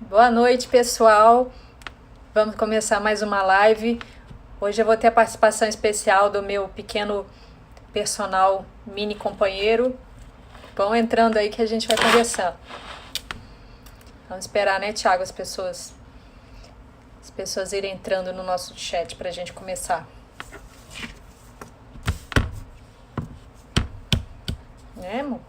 Boa noite, pessoal. Vamos começar mais uma live. Hoje eu vou ter a participação especial do meu pequeno personal mini companheiro. Vão entrando aí que a gente vai conversando. Vamos esperar, né, Thiago, as pessoas irem entrando no nosso chat pra gente começar. Né, amor?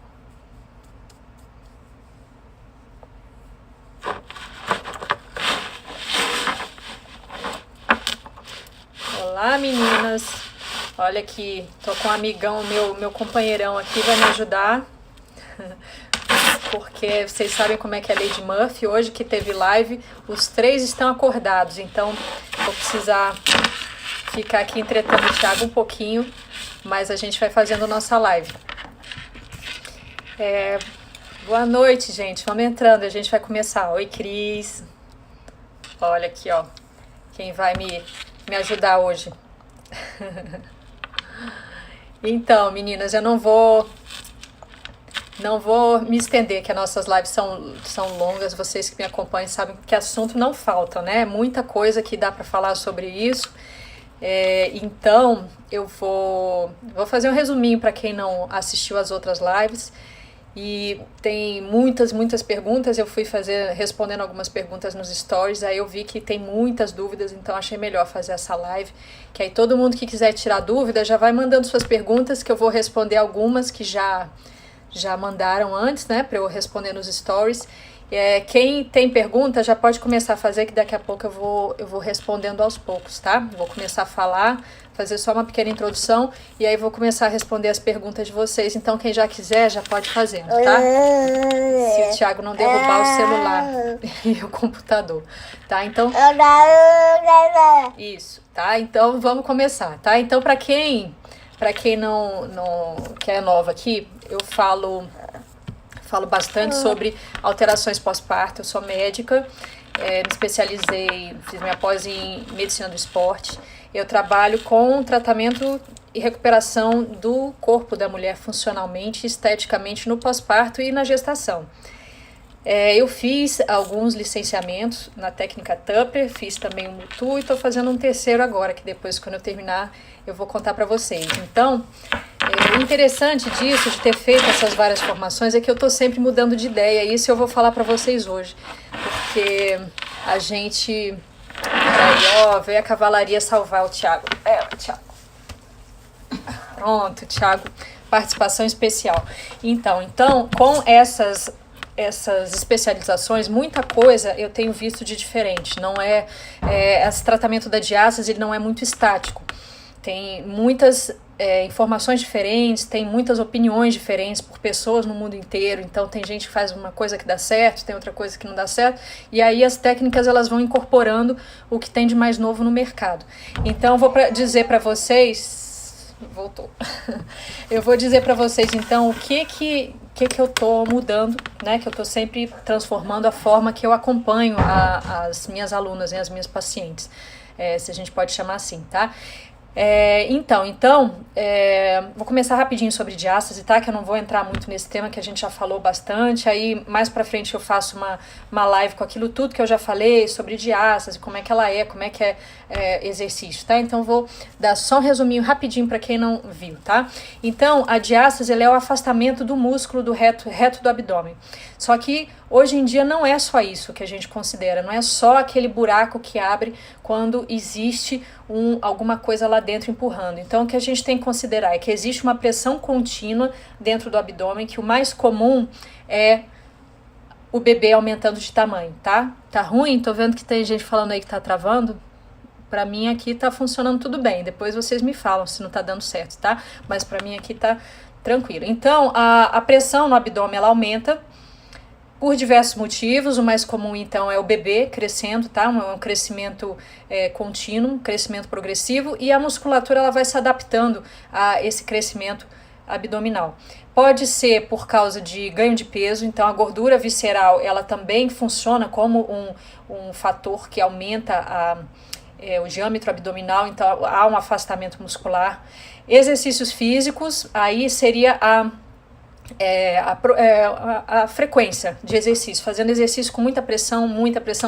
Olá, meninas. Olha aqui, tô com um amigão, meu companheirão aqui, vai me ajudar. Porque vocês sabem como é que é a Lady Murphy. Hoje que teve live, os três estão acordados. Então, vou precisar ficar aqui entretendo o Thiago um pouquinho. Mas a gente vai fazendo nossa live. Boa noite, gente. Vamos entrando, a gente vai começar. Oi, Cris. Olha aqui, ó. Quem vai me ajudar hoje. Então, meninas, eu não vou me estender, que as nossas lives são longas. Vocês que me acompanham sabem que assunto não falta, né? Muita coisa que dá para falar sobre isso. Então, eu vou fazer um resuminho para quem não assistiu às outras lives. E tem muitas perguntas. Eu fui respondendo algumas perguntas nos stories. Aí eu vi que tem muitas dúvidas, então achei melhor fazer essa live. Que aí todo mundo que quiser tirar dúvida já vai mandando suas perguntas, que eu vou responder algumas que já mandaram antes, né, para eu responder nos stories. Quem tem pergunta já pode começar a fazer, que daqui a pouco eu vou respondendo aos poucos, tá? Vou começar a falar, fazer só uma pequena introdução e aí vou começar a responder as perguntas de vocês. Então quem já quiser já pode fazendo, tá? Se o Thiago não derrubar o celular e o computador, tá? Então isso, tá? Então vamos começar, tá? Então para quem não que é nova aqui, eu falo bastante sobre alterações pós-parto. Eu sou médica, me especializei, fiz minha pós em medicina do esporte. Eu trabalho com tratamento e recuperação do corpo da mulher funcionalmente e esteticamente no pós-parto e na gestação. Eu fiz alguns licenciamentos na técnica Tupper, fiz também o Mutu e estou fazendo um terceiro agora, que depois, quando eu terminar, eu vou contar para vocês. Então, o interessante disso, de ter feito essas várias formações, é que eu estou sempre mudando de ideia, e isso eu vou falar para vocês hoje, porque a gente... Aí, ó, veio a cavalaria salvar o Thiago. Thiago. Pronto, Thiago, participação especial. Então, com essas especializações, muita coisa eu tenho visto de diferente. Não esse tratamento da diástase, ele não é muito estático. Tem muitas informações diferentes, tem muitas opiniões diferentes por pessoas no mundo inteiro. Então tem gente que faz uma coisa que dá certo, tem outra coisa que não dá certo, e aí as técnicas elas vão incorporando o que tem de mais novo no mercado. Então eu vou dizer para vocês, voltou. Eu vou dizer para vocês então o que eu tô mudando, né? Que eu tô sempre transformando a forma que eu acompanho as minhas alunas, né, as minhas pacientes, se a gente pode chamar assim, tá? Vou começar rapidinho sobre diástase, tá? Que eu não vou entrar muito nesse tema, que a gente já falou bastante. Aí mais pra frente eu faço uma live com aquilo tudo que eu já falei sobre diástase, como é que ela como é que é exercício, tá? Então vou dar só um resuminho rapidinho pra quem não viu, tá? Então a diástase ela é o afastamento do músculo do reto do abdômen. Só que hoje em dia não é só isso que a gente considera, não é só aquele buraco que abre quando existe alguma coisa lá dentro empurrando. Então o que a gente tem que considerar é que existe uma pressão contínua dentro do abdômen, que o mais comum é o bebê aumentando de tamanho, tá? Tá ruim? Tô vendo que tem gente falando aí que tá travando. Pra mim aqui tá funcionando tudo bem, depois vocês me falam se não tá dando certo, tá? Mas pra mim aqui tá tranquilo. Então a pressão no abdômen ela aumenta por diversos motivos. O mais comum, então, é o bebê crescendo, tá? Um crescimento contínuo, um crescimento progressivo, e a musculatura ela vai se adaptando a esse crescimento abdominal. Pode ser por causa de ganho de peso, então a gordura visceral ela também funciona como um fator que aumenta o diâmetro abdominal, então há um afastamento muscular. Exercícios físicos, aí seria a frequência de exercício, fazendo exercício com muita pressão,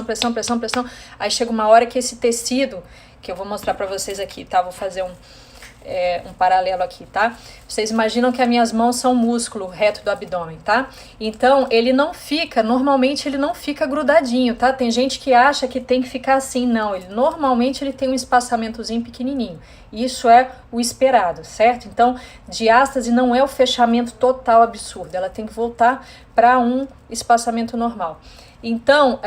pressão, aí chega uma hora que esse tecido, que eu vou mostrar pra vocês aqui, tá? Vou fazer um paralelo aqui, tá? Vocês imaginam que as minhas mãos são músculo reto do abdômen, tá? Então, normalmente ele não fica grudadinho, tá? Tem gente que acha que tem que ficar assim, não. Normalmente ele tem um espaçamentozinho pequenininho. Isso é o esperado, certo? Então, diástase não é o fechamento total absurdo, ela tem que voltar para um espaçamento normal. Então,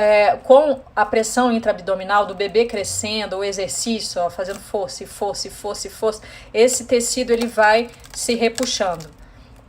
com a pressão intraabdominal do bebê crescendo, o exercício, ó, fazendo força, esse tecido ele vai se repuxando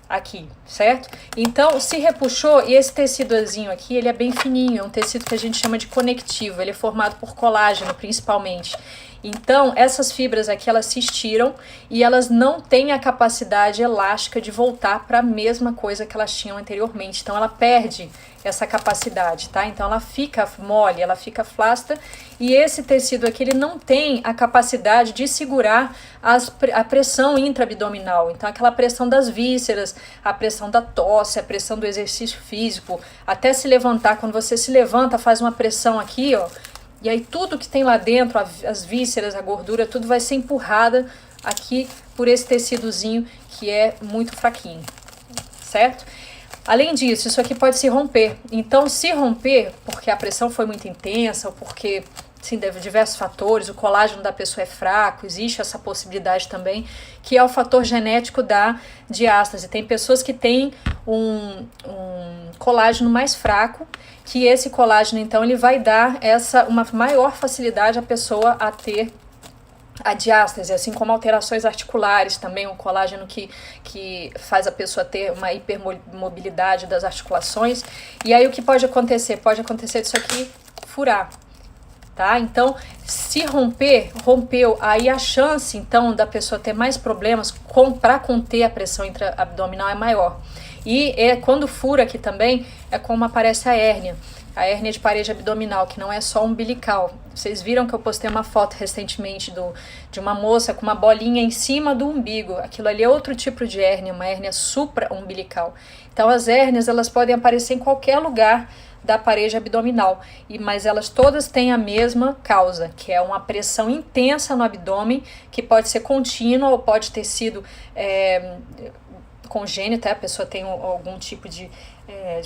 aqui, certo? Então, se repuxou, e esse tecidozinho aqui, ele é bem fininho, é um tecido que a gente chama de conectivo, ele é formado por colágeno, principalmente. Então, essas fibras aqui, elas se estiram e elas não têm a capacidade elástica de voltar para a mesma coisa que elas tinham anteriormente. Então, ela perde essa capacidade, tá? Então, ela fica mole, ela fica flácida e esse tecido aqui, ele não tem a capacidade de segurar a pressão intraabdominal. Então, aquela pressão das vísceras, a pressão da tosse, a pressão do exercício físico, até se levantar. Quando você se levanta, faz uma pressão aqui, ó. E aí tudo que tem lá dentro, as vísceras, a gordura, tudo vai ser empurrada aqui por esse tecidozinho que é muito fraquinho, certo? Além disso, isso aqui pode se romper. Então, se romper, porque a pressão foi muito intensa, ou porque, sim, deve diversos fatores, o colágeno da pessoa é fraco, existe essa possibilidade também, que é o fator genético da diástase. Tem pessoas que têm um colágeno mais fraco, que esse colágeno, então, ele vai dar uma maior facilidade à pessoa a ter a diástase, assim como alterações articulares também, um colágeno que faz a pessoa ter uma hipermobilidade das articulações. E aí o que pode acontecer? Pode acontecer disso aqui furar, tá? Então, se rompeu, aí a chance, então, da pessoa ter mais problemas para conter a pressão intraabdominal é maior. E quando fura aqui também, é como aparece a hérnia de parede abdominal, que não é só umbilical. Vocês viram que eu postei uma foto recentemente de uma moça com uma bolinha em cima do umbigo. Aquilo ali é outro tipo de hérnia, uma hérnia supra-umbilical. Então as hérnias, elas podem aparecer em qualquer lugar da parede abdominal, mas elas todas têm a mesma causa, que é uma pressão intensa no abdômen, que pode ser contínua ou pode ter sido congênita, a pessoa tem algum tipo de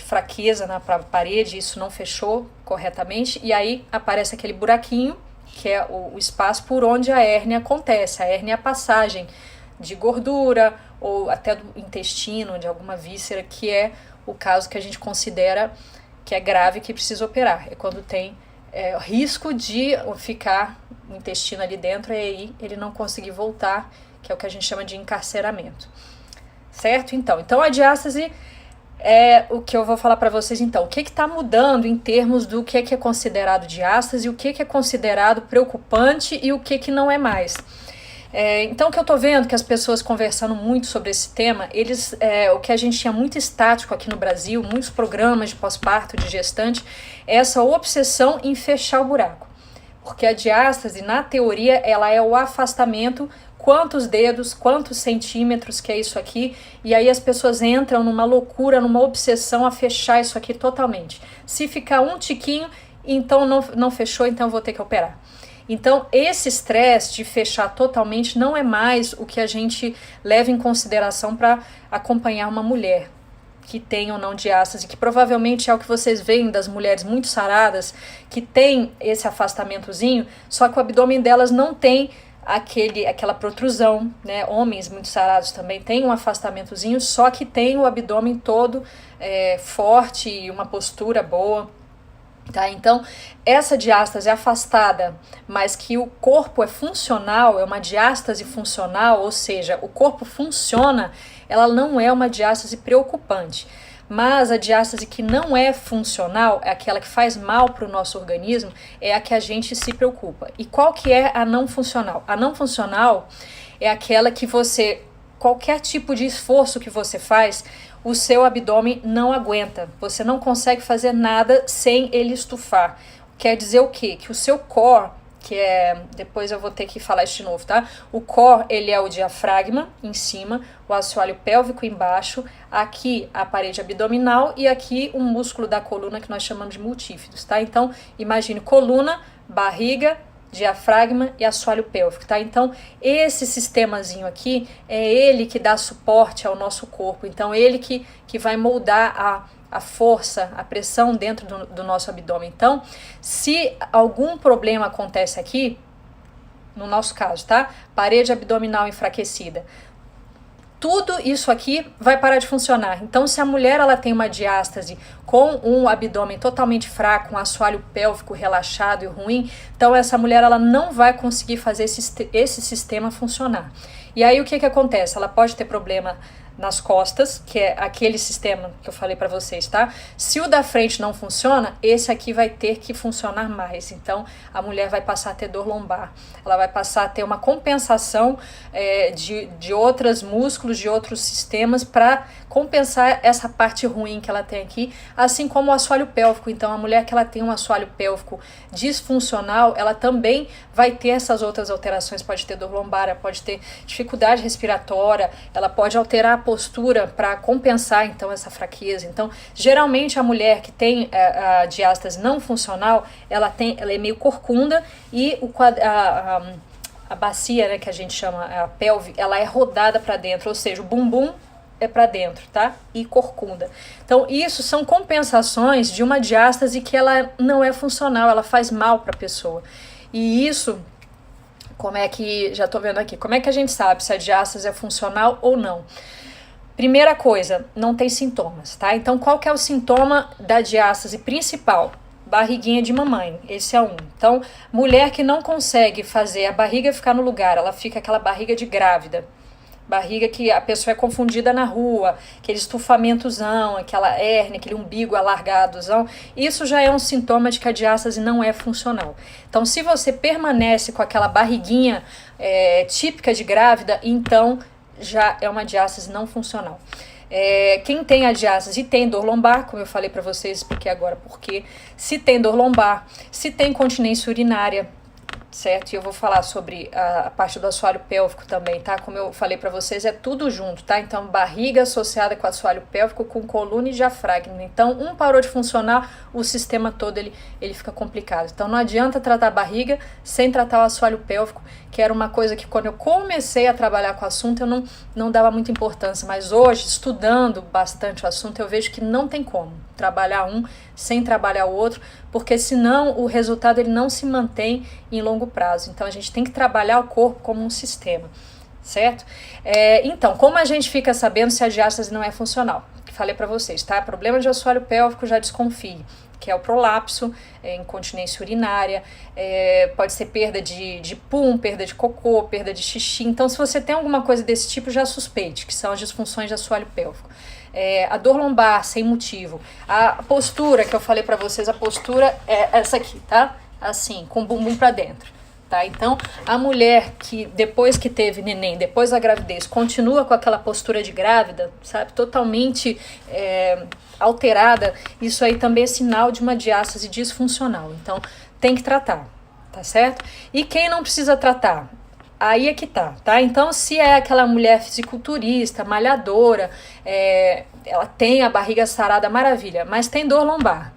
fraqueza na parede, isso não fechou corretamente, e aí aparece aquele buraquinho, que é o espaço por onde a hérnia acontece. A hérnia é a passagem de gordura ou até do intestino, de alguma víscera, que é o caso que a gente considera que é grave, que precisa operar. É quando tem risco de ficar o intestino ali dentro e aí ele não conseguir voltar, que é o que a gente chama de encarceramento. Certo? Então a diástase é o que eu vou falar para vocês então. O que está mudando em termos do que é considerado diástase, o que é considerado preocupante e o que não é mais. Então o que eu estou vendo que as pessoas conversando muito sobre esse tema, o que a gente tinha muito estático aqui no Brasil, muitos programas de pós-parto, de gestante, é essa obsessão em fechar o buraco. Porque a diástase, na teoria, ela é o afastamento, quantos dedos, quantos centímetros que é isso aqui, e aí as pessoas entram numa loucura, numa obsessão a fechar isso aqui totalmente. Se ficar um tiquinho, então não fechou, então eu vou ter que operar. Então esse estresse de fechar totalmente não é mais o que a gente leva em consideração para acompanhar uma mulher que tem ou não diástase, que provavelmente é o que vocês veem das mulheres muito saradas, que tem esse afastamentozinho, só que o abdômen delas não tem aquela protrusão, né? Homens muito sarados também têm um afastamentozinho, só que tem o abdômen todo forte e uma postura boa, tá? Então, essa diástase afastada, mas que o corpo é funcional, é uma diástase funcional, ou seja, o corpo funciona, ela não é uma diástase preocupante. Mas a diástase que não é funcional, é aquela que faz mal para o nosso organismo, é a que a gente se preocupa. E qual que é a não funcional? A não funcional é aquela que qualquer tipo de esforço que você faz, o seu abdômen não aguenta. Você não consegue fazer nada sem ele estufar. Quer dizer o quê? Que o seu core, que é, depois eu vou ter que falar isso de novo, tá? O core, ele é o diafragma em cima, o assoalho pélvico embaixo, aqui a parede abdominal e aqui um músculo da coluna que nós chamamos de multífidos, tá? Então, imagine coluna, barriga, diafragma e assoalho pélvico, tá? Então, esse sistemazinho aqui é ele que dá suporte ao nosso corpo, então ele que vai moldar a força, a pressão dentro do nosso abdômen. Então, se algum problema acontece aqui, no nosso caso, tá? Parede abdominal enfraquecida, tudo isso aqui vai parar de funcionar. Então, se a mulher ela tem uma diástase com um abdômen totalmente fraco, um assoalho pélvico relaxado e ruim, então essa mulher ela não vai conseguir fazer esse sistema funcionar. E aí o que acontece? Ela pode ter problema nas costas, que é aquele sistema que eu falei para vocês, tá? Se o da frente não funciona, esse aqui vai ter que funcionar mais. Então, a mulher vai passar a ter dor lombar. Ela vai passar a ter uma compensação de outros músculos, de outros sistemas para compensar essa parte ruim que ela tem aqui, assim como o assoalho pélvico. Então, a mulher que ela tem um assoalho pélvico disfuncional, ela também vai ter essas outras alterações. Pode ter dor lombar, ela pode ter dificuldade respiratória, ela pode alterar a postura para compensar então essa fraqueza. Então, geralmente a mulher que tem a diástase não funcional, ela é meio corcunda e a bacia, né, que a gente chama a pelve, ela é rodada para dentro, ou seja, o bumbum é para dentro, tá? E corcunda. Então, isso são compensações de uma diástase que ela não é funcional, ela faz mal para a pessoa. E isso, como é que, já tô vendo aqui, como é que a gente sabe se a diástase é funcional ou não? Primeira coisa, não tem sintomas, tá? Então, qual que é o sintoma da diástase principal? Barriguinha de mamãe, esse é um. Então, mulher que não consegue fazer a barriga ficar no lugar, ela fica aquela barriga de grávida. Barriga que a pessoa é confundida na rua, aquele estufamentozão, aquela hérnia, aquele umbigo alargadozão, isso já é um sintoma de que a diástase não é funcional. Então, se você permanece com aquela barriguinha típica de grávida, então já é uma diástase não funcional. Quem tem a diástase e tem dor lombar, como eu falei para vocês, expliquei agora por quê. Se tem dor lombar, se tem incontinência urinária, certo? E eu vou falar sobre a parte do assoalho pélvico também, tá? Como eu falei pra vocês, é tudo junto, tá? Então, barriga associada com assoalho pélvico, com coluna e diafragma. Então, um parou de funcionar, o sistema todo ele fica complicado. Então, não adianta tratar a barriga sem tratar o assoalho pélvico, que era uma coisa que quando eu comecei a trabalhar com o assunto, eu não dava muita importância. Mas hoje, estudando bastante o assunto, eu vejo que não tem como trabalhar um sem trabalhar o outro, porque senão o resultado ele não se mantém em longo prazo. Então a gente tem que trabalhar o corpo como um sistema, certo? Então, como a gente fica sabendo se a diástase não é funcional? Falei para vocês, tá? Problema de assoalho pélvico, já desconfie, que é o prolapso, incontinência urinária, pode ser perda de pum, perda de cocô, perda de xixi. Então, se você tem alguma coisa desse tipo, já suspeite, que são as disfunções de assoalho pélvico. A dor lombar sem motivo, a postura que eu falei pra vocês, a postura é essa aqui, tá? Assim, com o bumbum pra dentro, tá? Então, a mulher que depois que teve neném, depois da gravidez, continua com aquela postura de grávida, sabe? Totalmente alterada, isso aí também é sinal de uma diástase disfuncional. Então, tem que tratar, tá certo? E quem não precisa tratar? Aí é que tá? Então, se é aquela mulher fisiculturista, malhadora, ela tem a barriga sarada, maravilha, mas tem dor lombar,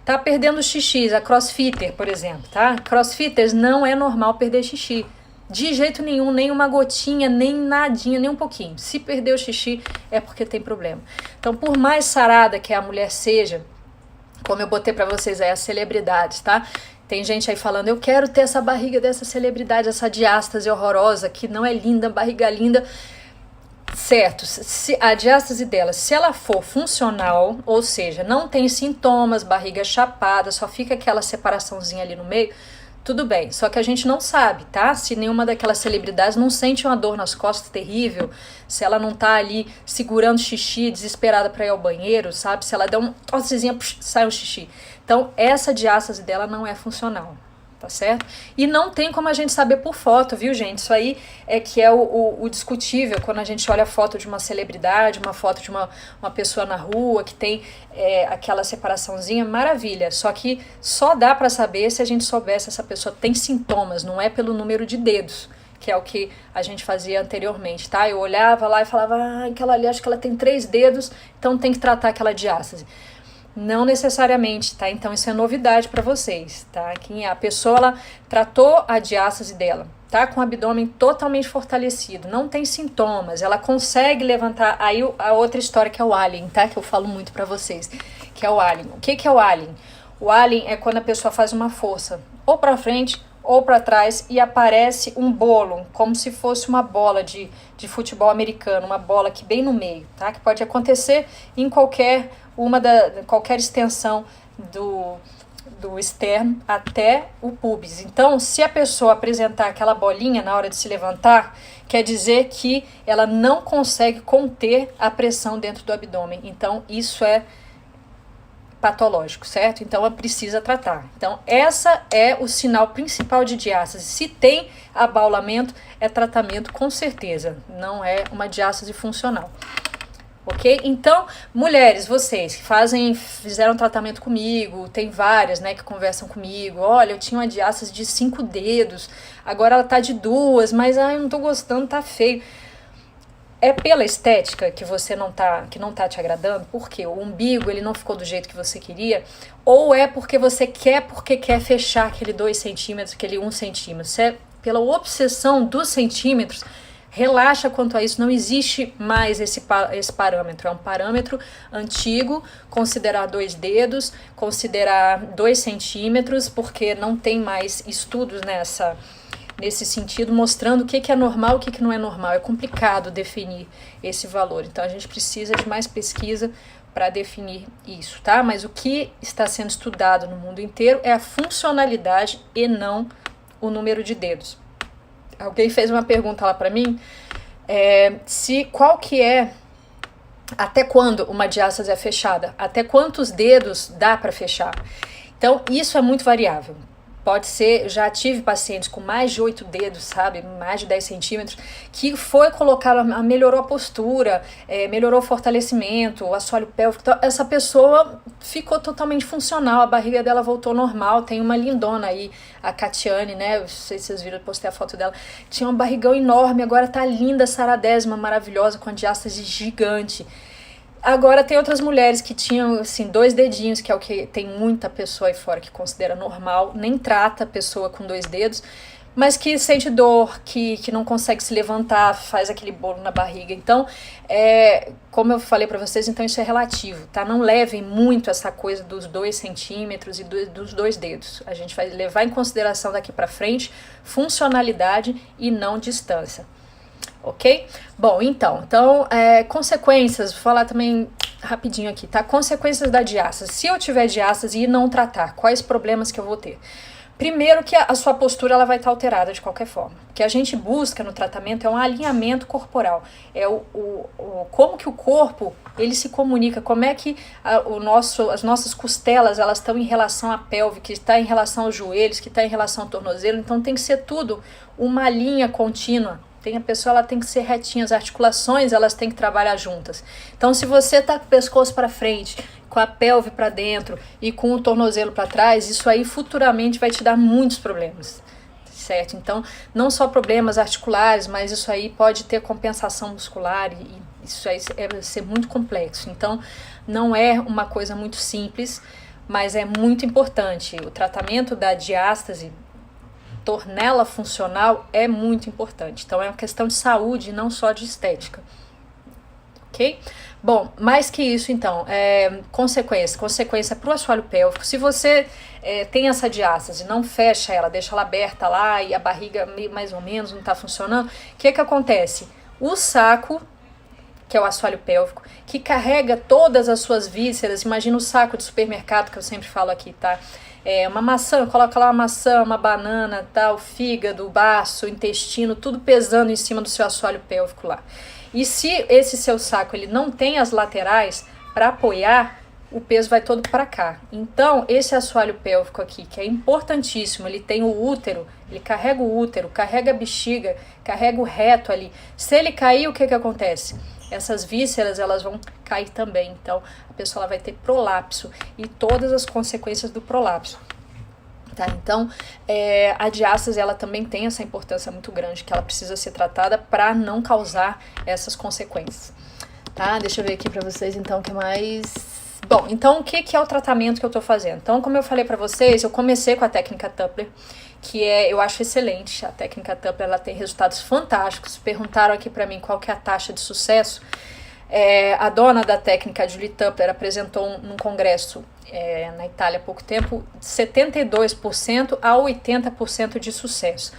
tá perdendo xixi, a crossfitter, por exemplo, tá? Crossfitters não é normal perder xixi, de jeito nenhum, nem uma gotinha, nem nadinha, nem um pouquinho. Se perdeu xixi, é porque tem problema. Então, por mais sarada que a mulher seja, como eu botei pra vocês aí, as celebridades, tá? Tem gente aí falando, eu quero ter essa barriga dessa celebridade, essa diástase horrorosa, que não é linda, barriga linda. Certo, se a diástase dela, se ela for funcional, ou seja, não tem sintomas, barriga chapada, só fica aquela separaçãozinha ali no meio, tudo bem. Só que a gente não sabe, tá? Se nenhuma daquelas celebridades não sente uma dor nas costas terrível, se ela não tá ali segurando xixi, desesperada pra ir ao banheiro, sabe? Se ela der um tossezinha, sai um xixi. Então, essa diástase dela não é funcional, tá certo? E não tem como a gente saber por foto, viu, gente? Isso aí é que é o discutível, quando a gente olha a foto de uma celebridade, uma foto de uma pessoa na rua que tem aquela separaçãozinha, maravilha. Só que só dá pra saber se a gente souber se essa pessoa tem sintomas, não é pelo número de dedos, que é o que a gente fazia anteriormente, tá? Eu olhava lá e falava, aquela ali, acho que ela tem 3 dedos, então tem que tratar aquela diástase. Não necessariamente, tá? Então isso é novidade para vocês, tá? Que a pessoa, ela tratou a diástase dela, tá? Com o abdômen totalmente fortalecido, não tem sintomas, ela consegue levantar. Aí a outra história que é o Alien, tá? Que eu falo muito para vocês, que é o Alien. O que é o Alien? O Alien é quando a pessoa faz uma força, ou para frente, ou para trás, e aparece um bolo, como se fosse uma bola de futebol americano, uma bola aqui bem no meio, tá? Que pode acontecer em qualquer extensão do externo até o púbis. Então, se a pessoa apresentar aquela bolinha na hora de se levantar, quer dizer que ela não consegue conter a pressão dentro do abdômen. Então, isso é patológico, certo? Então, ela precisa tratar. Então, essa é o sinal principal de diástase. Se tem abaulamento, é tratamento com certeza. Não é uma diástase funcional. Ok? Então, mulheres, vocês que fizeram tratamento comigo, tem várias, né, que conversam comigo. Olha, eu tinha uma diástase de 5 dedos, agora ela tá de 2, mas eu não tô gostando, tá feio. É pela estética que não tá te agradando? Porque o umbigo, ele não ficou do jeito que você queria? Ou é porque você quer fechar aquele 2 centímetros, aquele 1 centímetro? Se é pela obsessão dos centímetros, relaxa quanto a isso, não existe mais esse parâmetro. É um parâmetro antigo, considerar 2 dedos, considerar 2 centímetros, porque não tem mais estudos nesse sentido, mostrando o que é normal e o que não é normal. É complicado definir esse valor, então a gente precisa de mais pesquisa para definir isso, tá? Mas o que está sendo estudado no mundo inteiro é a funcionalidade e não o número de dedos. Alguém fez uma pergunta lá para mim, até quando uma diástase é fechada? Até quantos dedos dá para fechar? Então, isso é muito variável. Pode ser, já tive pacientes com mais de 8 dedos, sabe, mais de 10 centímetros, que foi colocar, melhorou a postura, melhorou o fortalecimento, o assoalho pélvico. Então, essa pessoa ficou totalmente funcional, a barriga dela voltou normal. Tem uma lindona aí, a Catiane, né, não sei se vocês viram, eu postei a foto dela, tinha um barrigão enorme, agora tá linda, saradésima, maravilhosa, com a diástase gigante. Agora tem outras mulheres que tinham, assim, 2 dedinhos, que é o que tem muita pessoa aí fora que considera normal, nem trata a pessoa com 2 dedos, mas que sente dor, que não consegue se levantar, faz aquele bolo na barriga. Então, como eu falei pra vocês, então isso é relativo, tá? Não levem muito essa coisa dos 2 centímetros e dos 2 dedos. A gente vai levar em consideração daqui pra frente funcionalidade e não distância. Ok? Bom, então consequências, vou falar também rapidinho aqui, tá? Consequências da diástase. Se eu tiver diástase e não tratar, quais problemas que eu vou ter? Primeiro que a sua postura ela vai estar alterada de qualquer forma. O que a gente busca no tratamento é um alinhamento corporal. É como que o corpo ele se comunica, como é que as nossas costelas elas estão em relação à pelve, que está em relação aos joelhos, que está em relação ao tornozelo. Então tem que ser tudo uma linha contínua. A pessoa ela tem que ser retinha, as articulações elas têm que trabalhar juntas. Então se você tá com o pescoço para frente, com a pelve para dentro e com o tornozelo para trás, isso aí futuramente vai te dar muitos problemas, certo? Então não só problemas articulares, mas isso aí pode ter compensação muscular e isso aí vai ser muito complexo. Então não é uma coisa muito simples, mas é muito importante. O tratamento da diástase, torná-la funcional, é muito importante. Então é uma questão de saúde, não só de estética. Ok? Bom, mais que isso então, consequência para o assoalho pélvico. Se você tem essa diástase, não fecha ela, deixa ela aberta lá e a barriga mais ou menos não está funcionando, o que acontece? O saco, que é o assoalho pélvico, que carrega todas as suas vísceras, imagina o saco de supermercado que eu sempre falo aqui, tá? Uma maçã, coloca lá uma maçã, uma banana, tá? O fígado, o baço, o intestino, tudo pesando em cima do seu assoalho pélvico lá. E se esse seu saco ele não tem as laterais para apoiar, o peso vai todo para cá. Então, esse assoalho pélvico aqui, que é importantíssimo, ele tem o útero, ele carrega o útero, carrega a bexiga, carrega o reto ali. Se ele cair, o que acontece? Essas vísceras, elas vão cair também. Então, a pessoa ela vai ter prolapso e todas as consequências do prolapso. Tá? Então, a diástase, ela também tem essa importância muito grande, que ela precisa ser tratada para não causar essas consequências. Tá? Deixa eu ver aqui para vocês, então, o que mais... Bom, então o que é o tratamento que eu tô fazendo? Então, como eu falei pra vocês, eu comecei com a técnica Tupper, que eu acho excelente. A técnica Tupper, ela tem resultados fantásticos. Perguntaram aqui pra mim qual que é a taxa de sucesso. A dona da técnica, Julie Tupper, apresentou num congresso na Itália há pouco tempo, 72% a 80% de sucesso.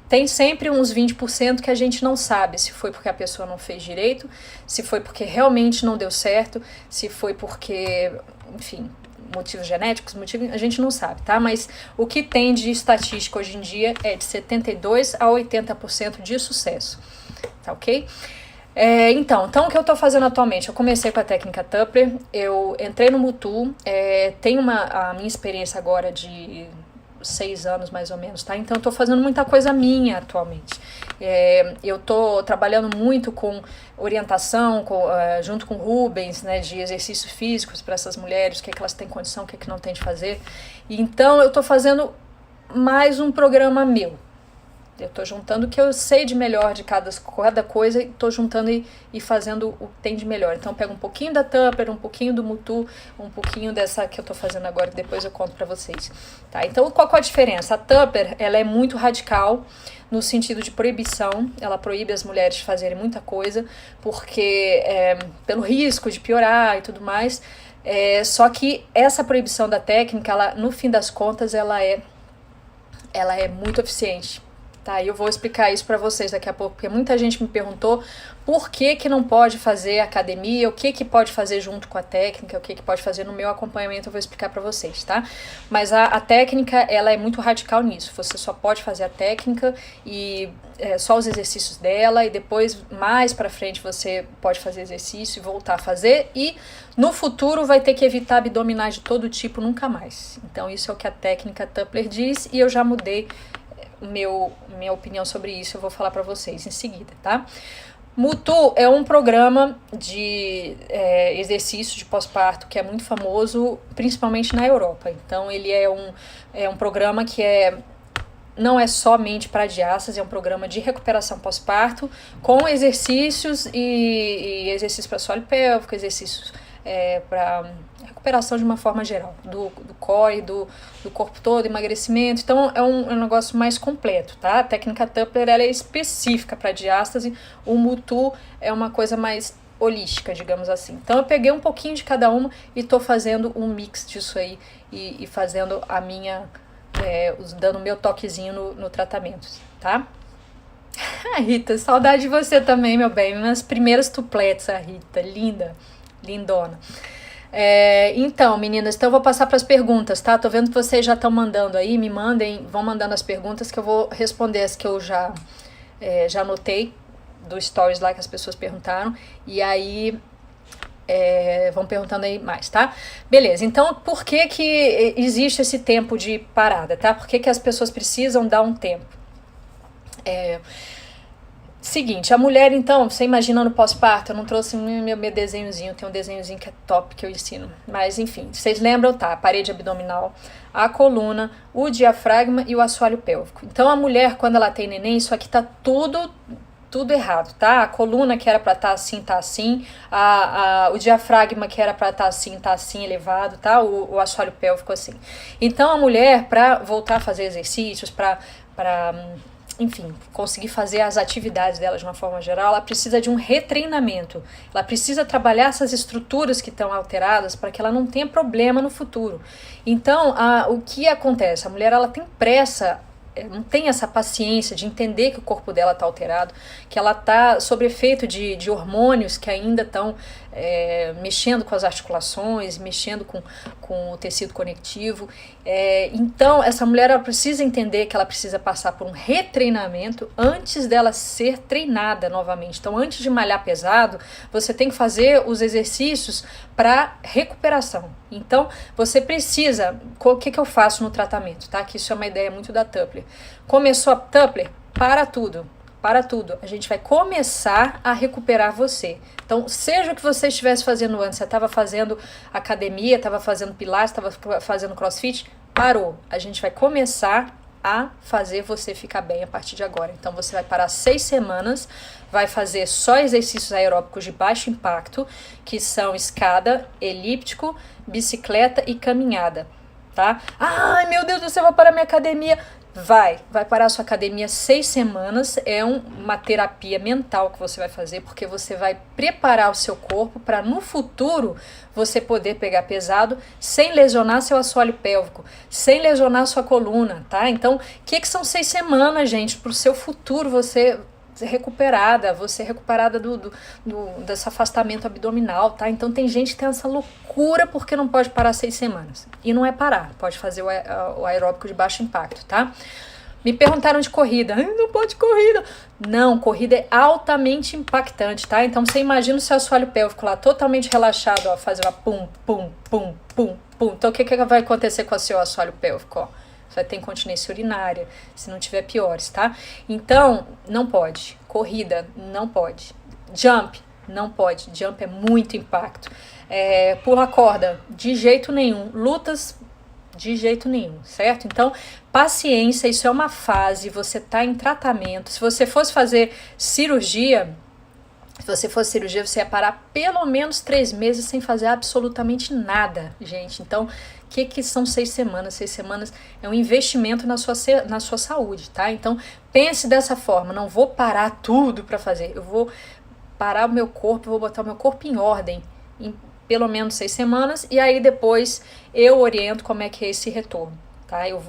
Tem sempre uns 20% que a gente não sabe se foi porque a pessoa não fez direito, se foi porque realmente não deu certo, se foi porque, enfim, motivos genéticos, a gente não sabe, tá? Mas o que tem de estatística hoje em dia é de 72% a 80% de sucesso, tá ok? Então, o que eu tô fazendo atualmente? Eu comecei com a técnica Tupper, eu entrei no Mutu, tenho a minha experiência agora de 6 anos mais ou menos, tá? Então eu tô fazendo muita coisa minha atualmente. Eu tô trabalhando muito com orientação, junto com o Rubens, né, de exercícios físicos para essas mulheres, o que elas têm condição, o que não tem de fazer. Então eu tô fazendo mais um programa meu. Eu tô juntando o que eu sei de melhor de cada coisa e tô juntando e fazendo o que tem de melhor. Então eu pego um pouquinho da Tupper, um pouquinho do Mutu, um pouquinho dessa que eu tô fazendo agora, que depois eu conto pra vocês. Tá? Então qual é a diferença? A Tupper, ela é muito radical no sentido de proibição. Ela proíbe as mulheres de fazerem muita coisa, porque pelo risco de piorar e tudo mais. Só que essa proibição da técnica, ela, no fim das contas, ela é muito eficiente. Tá, eu vou explicar isso para vocês daqui a pouco, porque muita gente me perguntou por que não pode fazer academia, o que pode fazer junto com a técnica, o que pode fazer no meu acompanhamento, eu vou explicar para vocês, tá? Mas a técnica, ela é muito radical nisso, você só pode fazer a técnica e só os exercícios dela, e depois, mais para frente, você pode fazer exercício e voltar a fazer, e no futuro vai ter que evitar abdominais de todo tipo, nunca mais. Então isso é o que a técnica Tupper diz, e eu já mudei minha opinião sobre isso, eu vou falar para vocês em seguida, tá? Mutu é um programa de exercício de pós-parto que é muito famoso, principalmente na Europa. Então ele é um programa que não é somente para diástase, é um programa de recuperação pós-parto, com exercícios e exercícios para assoalho pélvico, exercícios para recuperação de uma forma geral, do core, do corpo todo, emagrecimento. Então é um negócio mais completo, tá? A técnica Tupper, ela é específica para diástase, o Mutu é uma coisa mais holística, digamos assim. Então eu peguei um pouquinho de cada uma e tô fazendo um mix disso aí e fazendo a minha, dando o meu toquezinho no tratamento, tá? A Rita, saudade de você também, meu bem. Minhas primeiras tupletes, a Rita, linda, lindona. Então, meninas, então eu vou passar para as perguntas, tá? Tô vendo que vocês já estão mandando aí, vão mandando as perguntas que eu vou responder as que eu já anotei do stories lá que as pessoas perguntaram, e aí vão perguntando aí mais, tá? Beleza, então por que existe esse tempo de parada, tá? Por que as pessoas precisam dar um tempo? Seguinte, a mulher, então, você imagina no pós-parto, eu não trouxe meu desenhozinho, tem um desenhozinho que é top que eu ensino, mas enfim, vocês lembram, tá? A parede abdominal, a coluna, o diafragma e o assoalho pélvico. Então a mulher, quando ela tem neném, isso aqui tá tudo errado, tá? A coluna que era pra estar assim, tá assim, o diafragma que era pra estar assim, tá assim, elevado, tá? O assoalho pélvico assim. Então a mulher, pra voltar a fazer exercícios, enfim, conseguir fazer as atividades dela de uma forma geral, ela precisa de um retreinamento. Ela precisa trabalhar essas estruturas que estão alteradas para que ela não tenha problema no futuro. Então, o que acontece? A mulher, ela tem pressa, não tem essa paciência de entender que o corpo dela está alterado, que ela está sob efeito de hormônios que ainda estão mexendo com as articulações, mexendo com o tecido conectivo. Então, essa mulher ela precisa entender que ela precisa passar por um retreinamento antes dela ser treinada novamente. Então, antes de malhar pesado, você tem que fazer os exercícios para recuperação. Então, você precisa... O que eu faço no tratamento? Tá? Que isso é uma ideia muito da Tupler. Começou a Tupler, para tudo. Para tudo. A gente vai começar a recuperar você. Então, seja o que você estivesse fazendo antes, você estava fazendo academia, estava fazendo pilates, estava fazendo crossfit, parou. A gente vai começar a fazer você ficar bem a partir de agora. Então, você vai parar 6 semanas, vai fazer só exercícios aeróbicos de baixo impacto, que são escada, elíptico, bicicleta e caminhada, tá? Ai, meu Deus do céu, eu vou parar minha academia. Vai parar a sua academia 6 semanas, é uma terapia mental que você vai fazer, porque você vai preparar o seu corpo para no futuro você poder pegar pesado sem lesionar seu assoalho pélvico, sem lesionar sua coluna, tá? Então, o que são 6 semanas, gente, para o seu futuro você recuperada desse afastamento abdominal, tá? Então tem gente que tem essa loucura porque não pode parar 6 semanas. E não é parar, pode fazer o aeróbico de baixo impacto, tá? Me perguntaram de corrida. Não pode corrida. Não, corrida é altamente impactante, tá? Então você imagina o seu assoalho pélvico lá totalmente relaxado, ó, fazer uma pum, pum, pum, pum, pum. Então o que vai acontecer com o seu assoalho pélvico, ó? Vai ter incontinência urinária, se não tiver piores, tá? Então, não pode. Corrida, não pode. Jump, não pode. Jump é muito impacto. Pula corda, de jeito nenhum. Lutas, de jeito nenhum, certo? Então, paciência, isso é uma fase, você tá em tratamento. Se você fosse fazer cirurgia... você ia parar pelo menos 3 meses sem fazer absolutamente nada, gente. Então, o que são 6 semanas? 6 semanas é um investimento na sua saúde, tá? Então, pense dessa forma, não vou parar tudo para fazer, eu vou parar o meu corpo, vou botar o meu corpo em ordem, em pelo menos 6 semanas, e aí depois eu oriento como é que é esse retorno. Tá? Eu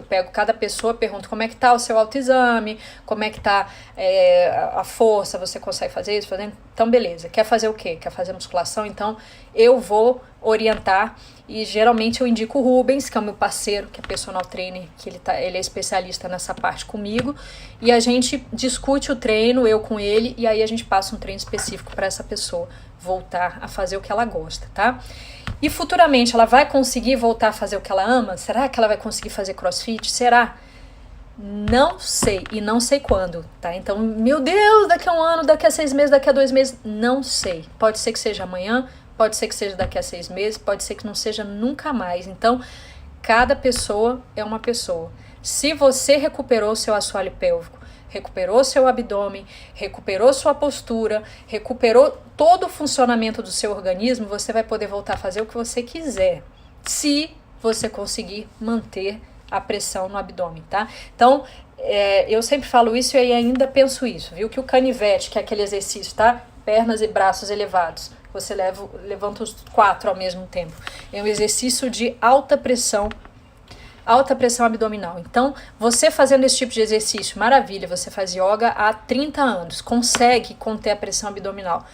pego cada pessoa, pergunto como é que tá o seu autoexame, como é que tá a força, você consegue fazer isso? Então, beleza. Quer fazer o quê? Quer fazer musculação? Então, eu vou orientar e geralmente eu indico o Rubens, que é o meu parceiro, que é personal trainer, que ele é especialista nessa parte comigo, e a gente discute o treino, eu com ele, e aí a gente passa um treino específico para essa pessoa voltar a fazer o que ela gosta, tá? E futuramente ela vai conseguir voltar a fazer o que ela ama? Será que ela vai conseguir fazer crossfit? Será? Não sei, e não sei quando, tá? Então, meu Deus, daqui a 1 ano, daqui a 6 meses, daqui a 2 meses, não sei. Pode ser que seja amanhã, pode ser que seja daqui a 6 meses, pode ser que não seja nunca mais. Então, cada pessoa é uma pessoa. Se você recuperou seu assoalho pélvico, recuperou seu abdômen, recuperou sua postura, recuperou todo o funcionamento do seu organismo, você vai poder voltar a fazer o que você quiser, se você conseguir manter a pressão no abdômen, tá? Então, eu sempre falo isso e ainda penso isso, viu? Que o canivete, que é aquele exercício, tá? Pernas e braços elevados, você levanta os 4 ao mesmo tempo. É um exercício de alta pressão abdominal. Então, você fazendo esse tipo de exercício, maravilha, você faz yoga há 30 anos, consegue conter a pressão abdominal.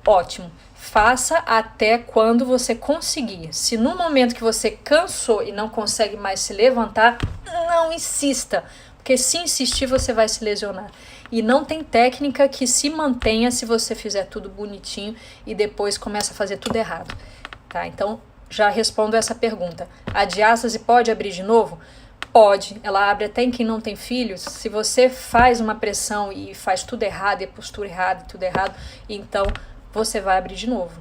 Ótimo. Faça até quando você conseguir. Se no momento que você cansou e não consegue mais se levantar, não insista, porque se insistir você vai se lesionar. E não tem técnica que se mantenha se você fizer tudo bonitinho e depois começa a fazer tudo errado, tá? Então, já respondo essa pergunta. A diástase pode abrir de novo? Pode. Ela abre até em quem não tem filhos. Se você faz uma pressão e faz tudo errado, e a postura errada, e tudo errado, então você vai abrir de novo.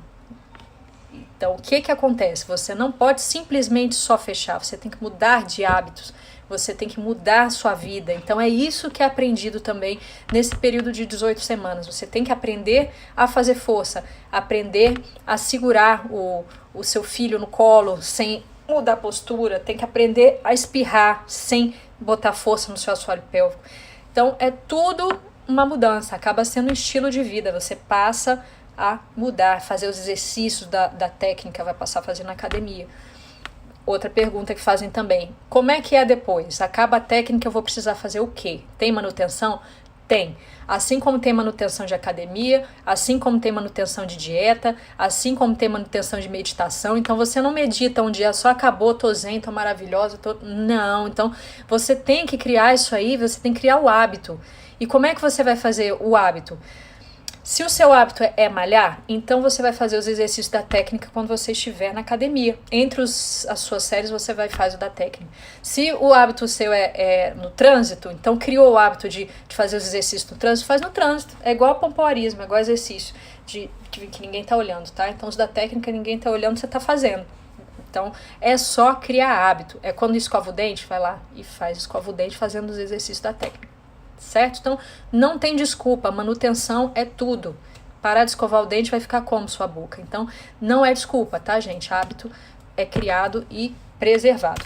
Então, o que acontece? Você não pode simplesmente só fechar. Você tem que mudar de hábitos. Você tem que mudar a sua vida. Então, é isso que é aprendido também nesse período de 18 semanas. Você tem que aprender a fazer força, aprender a segurar o seu filho no colo sem mudar a postura, tem que aprender a espirrar sem botar força no seu assoalho pélvico. Então, é tudo uma mudança, acaba sendo um estilo de vida. Você passa a mudar, fazer os exercícios da técnica, vai passar a fazer na academia. Outra pergunta que fazem também, como é que é depois? Acaba a técnica, eu vou precisar fazer o quê? Tem manutenção? Tem. Assim como tem manutenção de academia, assim como tem manutenção de dieta, assim como tem manutenção de meditação. Então você não medita um dia só, acabou, tô zen, tô maravilhosa, tô... Não, então você tem que criar isso aí, você tem que criar o hábito. E como é que você vai fazer o hábito? Se o seu hábito é malhar, então você vai fazer os exercícios da técnica quando você estiver na academia. Entre as suas séries você vai fazer o da técnica. Se o hábito seu é no trânsito, então criou o hábito de fazer os exercícios no trânsito, faz no trânsito. É igual pompoarismo, é igual exercício que ninguém tá olhando, tá? Então os da técnica ninguém tá olhando, você tá fazendo. Então é só criar hábito. É quando escova o dente, vai lá e escova o dente fazendo os exercícios da técnica. Certo? Então, não tem desculpa, manutenção é tudo. Parar de escovar o dente vai ficar como sua boca. Então, não é desculpa, tá, gente? Hábito é criado e preservado.